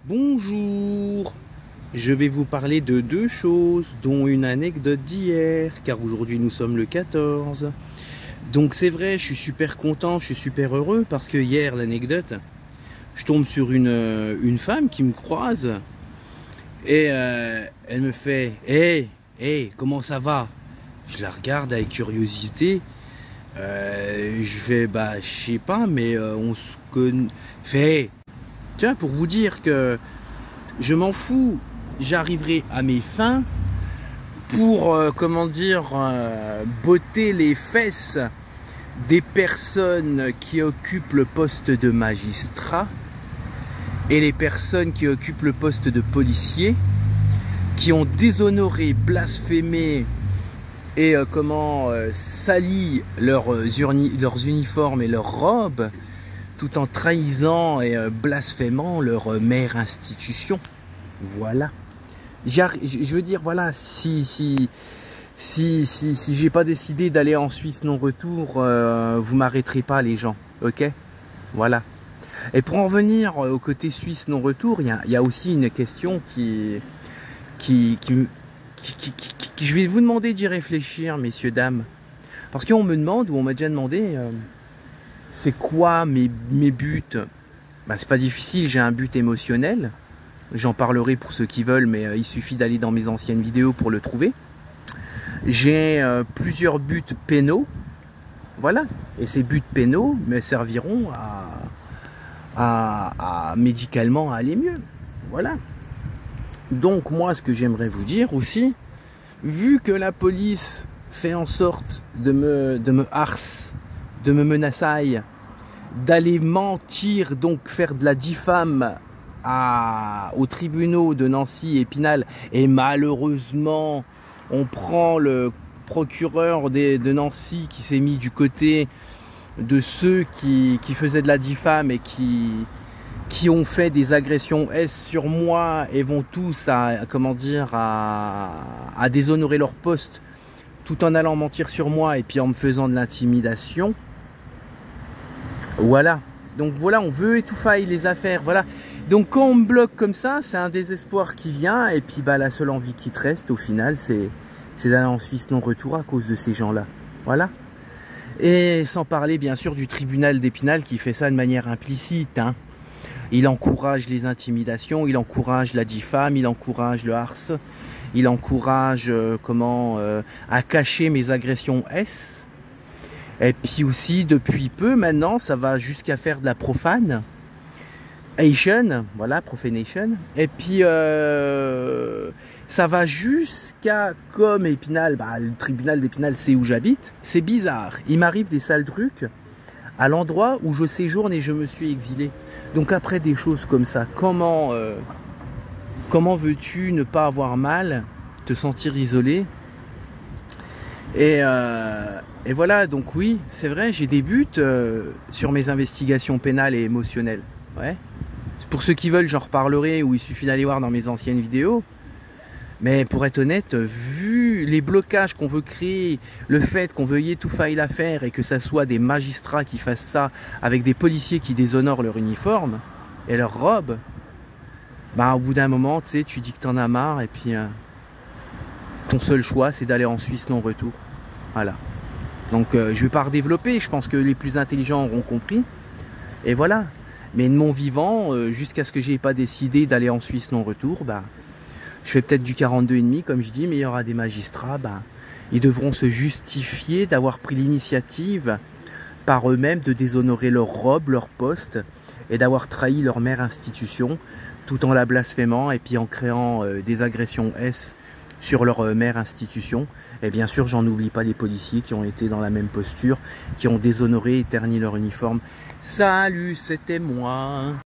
Bonjour, je vais vous parler de deux choses, dont une anecdote d'hier, car aujourd'hui nous sommes le 14. Donc c'est vrai, je suis super content, je suis super heureux, parce que hier, l'anecdote, je tombe sur une femme qui me croise, et elle me fait « Hey, comment ça va ?» Je la regarde avec curiosité, je fais « Bah, je sais pas, mais on se connaît... » Fait tiens, pour vous dire que je m'en fous, j'arriverai à mes fins pour, botter les fesses des personnes qui occupent le poste de magistrat et les personnes qui occupent le poste de policier, qui ont déshonoré, blasphémé et sali leurs uniformes et leurs robes, tout en trahissant et blasphémant leur mère institution. Voilà. Je veux dire, voilà, si j'ai pas décidé d'aller en Suisse non-retour, vous m'arrêterez pas, les gens, ok? Voilà. Et pour en venir au côté Suisse non-retour, il y a aussi une question je vais vous demander d'y réfléchir, messieurs, dames. Parce qu'on me demande, ou on m'a déjà demandé... c'est quoi mes buts? Bah, c'est pas difficile, j'ai un but émotionnel. J'en parlerai pour ceux qui veulent, mais il suffit d'aller dans mes anciennes vidéos pour le trouver. J'ai plusieurs buts pénaux. Voilà. Et ces buts pénaux me serviront à médicalement à aller mieux. Voilà. Donc moi, ce que j'aimerais vous dire aussi, vu que la police fait en sorte de me harceler, de me menacer, d'aller mentir, donc faire de la diffame aux tribunaux de Nancy et Épinal, et malheureusement on prend le procureur de Nancy qui s'est mis du côté de ceux qui faisaient de la diffame et qui ont fait des agressions sur moi et vont tous à déshonorer leur poste tout en allant mentir sur moi et puis en me faisant de l'intimidation. Voilà, donc voilà, on veut étouffer les affaires, voilà. Donc quand on me bloque comme ça, c'est un désespoir qui vient, et puis bah la seule envie qui te reste au final, c'est d'aller en Suisse non-retour à cause de ces gens-là, voilà. Et sans parler bien sûr du tribunal d'Épinal qui fait ça de manière implicite, hein. Il encourage les intimidations, il encourage la diffame, il encourage le harce, il encourage à cacher mes agressions S. Et puis aussi, depuis peu, maintenant, ça va jusqu'à faire de la profanation. Voilà, profanation. Et puis, ça va jusqu'à, comme Épinal, bah, le tribunal d'Épinal, c'est où j'habite. C'est bizarre. Il m'arrive des sales trucs à l'endroit où je séjourne et je me suis exilé. Donc après des choses comme ça, comment veux-tu ne pas avoir mal, te sentir isolé? Et voilà, donc oui, c'est vrai, j'ai des buts sur mes investigations pénales et émotionnelles. Ouais. Pour ceux qui veulent, j'en reparlerai, ou il suffit d'aller voir dans mes anciennes vidéos. Mais pour être honnête, vu les blocages qu'on veut créer, le fait qu'on veuille étouffer l'affaire et que ça soit des magistrats qui fassent ça avec des policiers qui déshonorent leur uniforme et leur robe, bah au bout d'un moment, tu sais, tu dis que t'en as marre et puis ton seul choix, c'est d'aller en Suisse non-retour. Voilà. Donc je ne vais pas redévelopper, je pense que les plus intelligents auront compris. Et voilà. Mais de mon vivant, jusqu'à ce que je n'ai pas décidé d'aller en Suisse non-retour, bah, je fais peut-être du 42,5 comme je dis, mais il y aura des magistrats, bah, ils devront se justifier d'avoir pris l'initiative par eux-mêmes de déshonorer leur robe, leur poste, et d'avoir trahi leur mère institution, tout en la blasphémant et puis en créant des agressions S sur leur mère institution. Et bien sûr, j'en oublie pas les policiers qui ont été dans la même posture, qui ont déshonoré et terni leur uniforme. Salut, c'était moi.